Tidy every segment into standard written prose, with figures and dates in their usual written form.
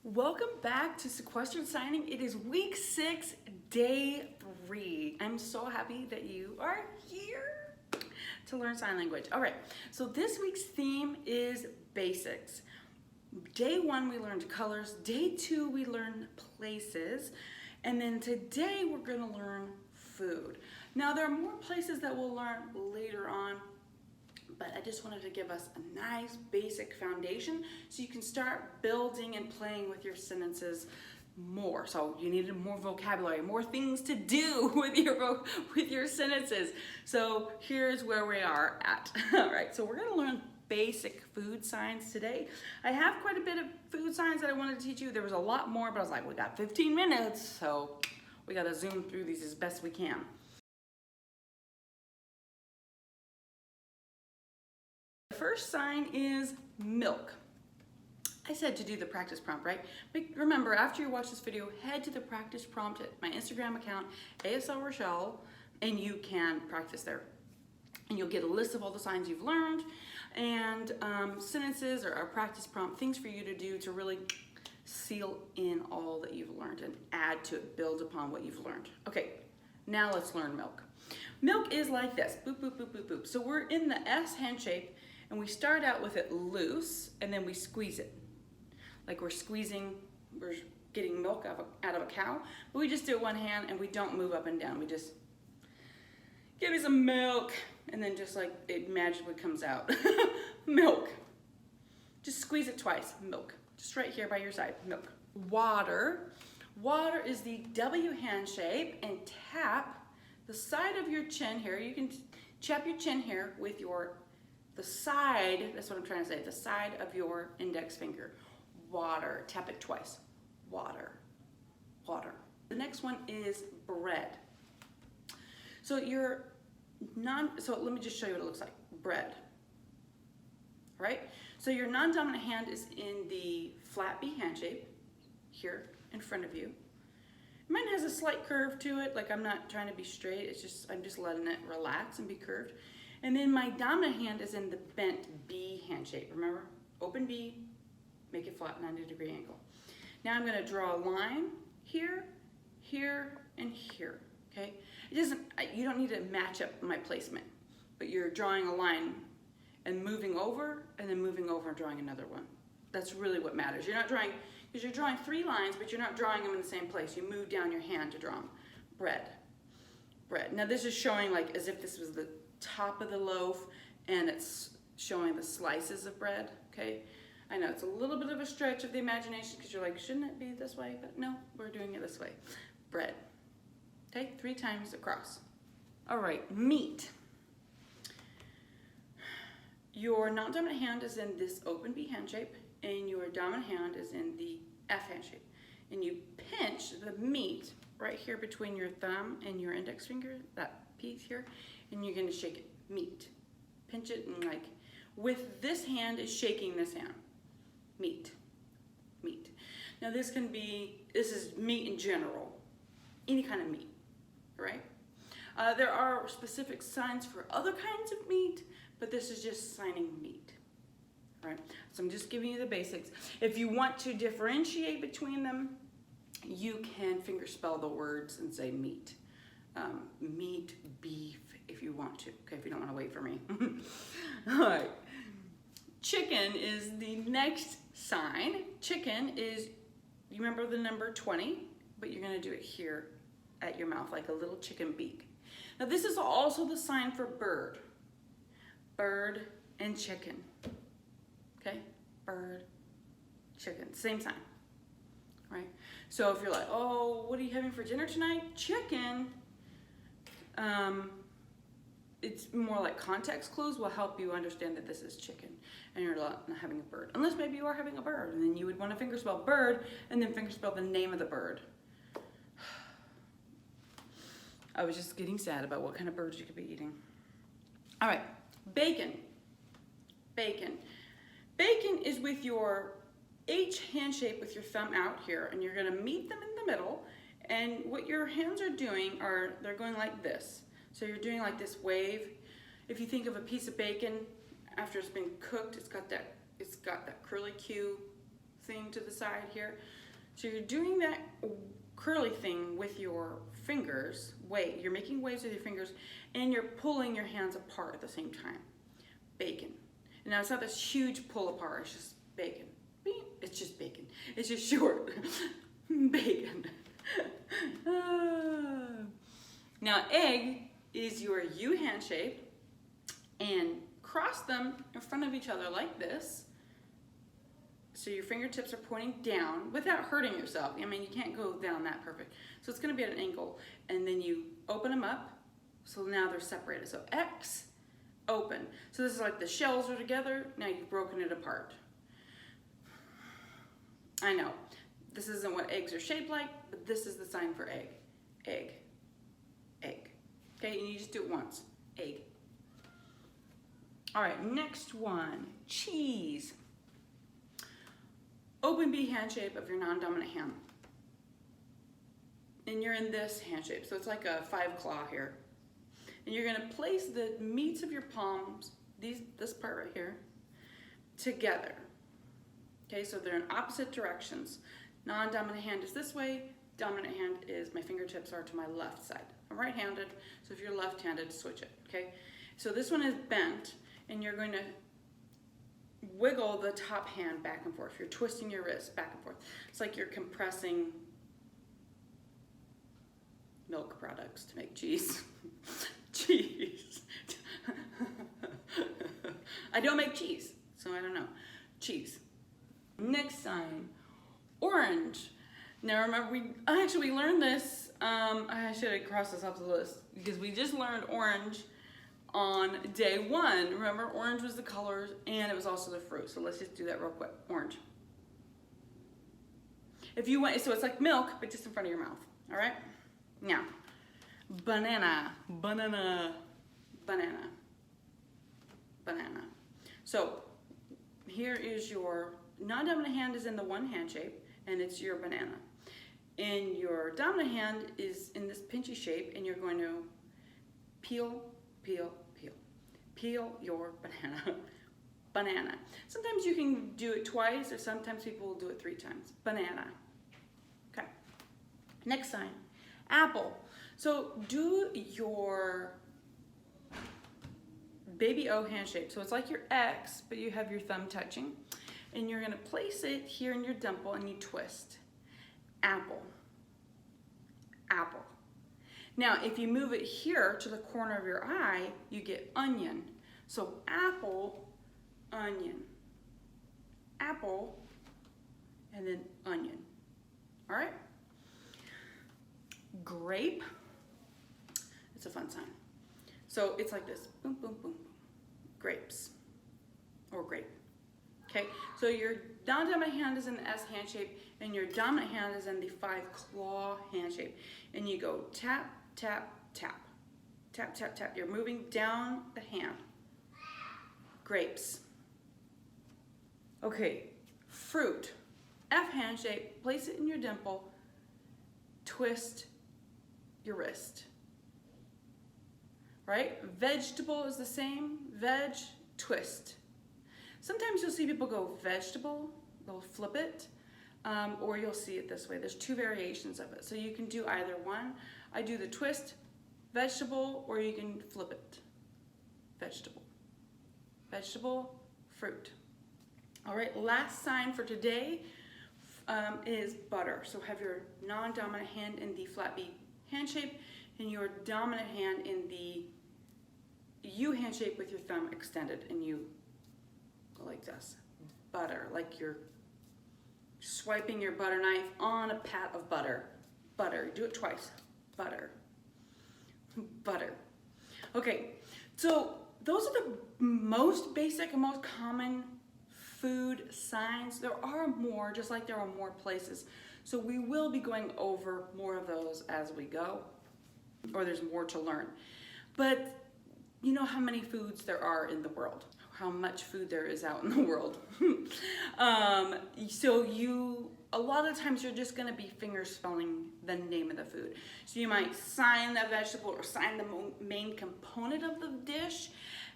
Welcome back to Sequestered Signing. It is week 6, day 3. I'm so happy that you are here to learn sign language. All right, so this week's theme is basics. Day 1, we learned colors. Day 2, we learned places. And then today, we're gonna learn food. Now, there are more places that we'll learn later on, but I just wanted to give us a nice basic foundation so you can start building and playing with your sentences more. So you needed more vocabulary, more things to do with your sentences. So here's where we are at. All right, so we're gonna learn basic food signs today. I have quite a bit of food signs that I wanted to teach you. There was a lot more, but I was like, we got 15 minutes, so we gotta zoom through these as best we can. The first sign is milk. I said to do the practice prompt, right? But remember, after you watch this video, head to the practice prompt at my Instagram account, ASL Rochelle, and you can practice there. And you'll get a list of all the signs you've learned and sentences or a practice prompt, things for you to do to really seal in all that you've learned and add to it, build upon what you've learned. Okay, now let's learn milk. Milk is like this, boop, boop, boop, boop, boop. So we're in the S hand shape, and we start out with it loose, and then we squeeze it. Like we're getting milk out of a cow, but we just do it one hand, and we don't move up and down. We just, give me some milk, and then just like it magically comes out. Milk. Just squeeze it twice, milk. Just right here by your side, milk. Water. Water is the W hand shape, and tap the side of your chin here. You can tap your chin here with the side, that's what I'm trying to say, the side of your index finger. Water, tap it twice. Water, water. The next one is bread. So so let me just show you what it looks like. Bread, right? So your non-dominant hand is in the flat B hand shape, here in front of you. Mine has a slight curve to it, like I'm not trying to be straight, I'm just letting it relax and be curved. And then my dominant hand is in the bent B hand shape, remember? Open B, make it flat, 90-degree angle. Now I'm gonna draw a line here, here, and here, okay? You don't need to match up my placement, but you're drawing a line and moving over, and then moving over and drawing another one. That's really what matters. You're not drawing, because you're drawing 3 lines, but you're not drawing them in the same place. You move down your hand to draw them. Bread, bread. Now this is showing like as if this was the top of the loaf, and it's showing the slices of bread, okay? I know it's a little bit of a stretch of the imagination because you're like, shouldn't it be this way? But no, we're doing it this way. Bread, okay? 3 times across. All right, meat. Your non-dominant hand is in this open B hand shape, and your dominant hand is in the F hand shape. And you pinch the meat right here between your thumb and your index finger, that piece here, and you're gonna shake it, meat. Pinch it and like, with this hand is shaking this hand. Meat, meat. Now this is meat in general, any kind of meat, right? There are specific signs for other kinds of meat, but this is just signing meat, right? So I'm just giving you the basics. If you want to differentiate between them, you can fingerspell the words and say meat. Meat, beef, if you want to, okay, if you don't want to wait for me. All right. Chicken is the next sign. Chicken is, you remember the number 20, but you're gonna do it here at your mouth, like a little chicken beak. Now this is also the sign for bird. Bird and chicken, okay? Bird, chicken, same sign, right? So if you're like, oh, what are you having for dinner tonight? Chicken. It's more like context clues will help you understand that this is chicken and you're not having a bird. Unless maybe you are having a bird, and then you would want to fingerspell bird and then fingerspell the name of the bird. I was just getting sad about what kind of birds you could be eating. All right, bacon. Bacon. Bacon is with your H hand shape with your thumb out here, and you're gonna meet them in the middle, and what your hands are doing they're going like this. So you're doing like this wave. If you think of a piece of bacon, after it's been cooked, it's got that curly Q thing to the side here. So you're doing that curly thing with your fingers. You're making waves with your fingers, and you're pulling your hands apart at the same time. Bacon. And now it's not this huge pull apart, it's just bacon. It's just bacon. It's just short. Bacon. Now egg is your U hand shape, and cross them in front of each other like this. So your fingertips are pointing down without hurting yourself. I mean, you can't go down that perfect. So it's gonna be at an angle. And then you open them up, so now they're separated. So X, open. So this is like the shells are together, now you've broken it apart. I know, this isn't what eggs are shaped like, but this is the sign for egg. Egg, egg. Okay, and you just do it once, egg. All right, next one, cheese. Open B hand shape of your non-dominant hand. And you're in this hand shape, so it's like a 5-claw here. And you're gonna place the meats of your palms, this part right here, together. Okay, so they're in opposite directions. Non-dominant hand is this way, dominant hand is, my fingertips are to my left side. I'm right-handed, so if you're left-handed, switch it, okay? So this one is bent, and you're going to wiggle the top hand back and forth. You're twisting your wrist back and forth. It's like you're compressing milk products to make cheese. Cheese. I don't make cheese, so I don't know. Cheese. Next sign, orange. Now remember, we learned this, I should have crossed this off the list because we just learned orange on day 1. Remember, orange was the colors and it was also the fruit. So let's just do that real quick. Orange. If you want, so it's like milk, but just in front of your mouth. All right? Now, banana, banana, banana, banana. So here is your non-dominant hand is in the one hand shape, and it's your banana. And your dominant hand is in this pinchy shape, and you're going to peel, peel, peel. Peel your banana. Banana. Sometimes you can do it twice, or sometimes people will do it 3 times. Banana. Okay. Next sign, apple. So do your baby O hand shape. So it's like your X, but you have your thumb touching. And you're gonna place it here in your dimple and you twist. Apple. Apple. Now, if you move it here to the corner of your eye, you get onion. So apple, onion. Apple, and then onion. All right? Grape. It's a fun sign. So it's like this. Boom, boom, boom, boom. Grapes. Or grape. Okay, so your non-dominant hand is in the S hand shape, and your dominant hand is in the 5-claw hand shape. And you go tap, tap, tap. Tap, tap, tap. You're moving down the hand. Grapes. Okay, fruit. F hand shape, place it in your dimple, twist your wrist. Right? Vegetable is the same. Veg, twist. Sometimes you'll see people go vegetable, they'll flip it, or you'll see it this way. There's 2 variations of it. So you can do either one. I do the twist, vegetable, or you can flip it. Vegetable. Vegetable, fruit. All right, last sign for today is butter. So have your non-dominant hand in the flat B hand shape and your dominant hand in the U hand shape with your thumb extended, and you go like this. Butter, like you're swiping your butter knife on a pat of butter. Butter, do it twice. Butter. Butter. Okay, so those are the most basic and most common food signs. There are more, just like there are more places. So we will be going over more of those as we go, or there's more to learn. But you know how many foods there are in the world, how much food there is out in the world. So a lot of times you're just gonna be finger spelling the name of the food. So you might sign the vegetable or sign the main component of the dish,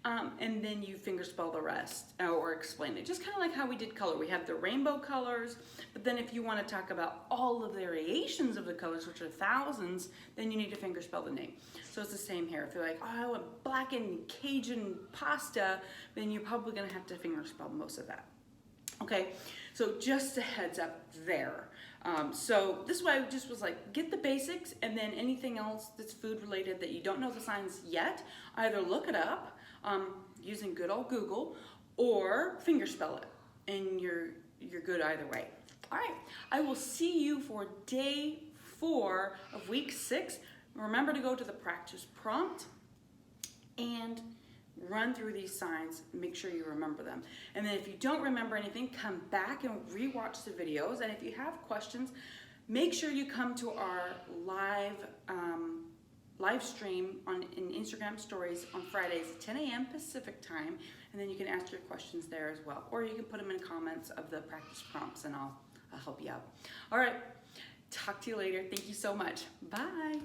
and then you fingerspell the rest or explain it. Just kind of like how we did color. We have the rainbow colors, but then if you want to talk about all of the variations of the colors, which are thousands, then you need to fingerspell the name. So it's the same here. If you're like, oh, I want blackened Cajun pasta, then you're probably going to have to fingerspell most of that. Okay, so just a heads up there. So this is why I just was like, get the basics, and then anything else that's food related that you don't know the signs yet, either look it up using good old Google, or fingerspell it, and you're good either way. All right, I will see you for day 4 of week 6. Remember to go to the practice prompt and run through these signs, make sure you remember them. And then if you don't remember anything, come back and rewatch the videos. And if you have questions, make sure you come to our live stream in Instagram stories on Fridays at 10 a.m. Pacific time. And then you can ask your questions there as well. Or you can put them in comments of the practice prompts and I'll help you out. All right, talk to you later. Thank you so much. Bye.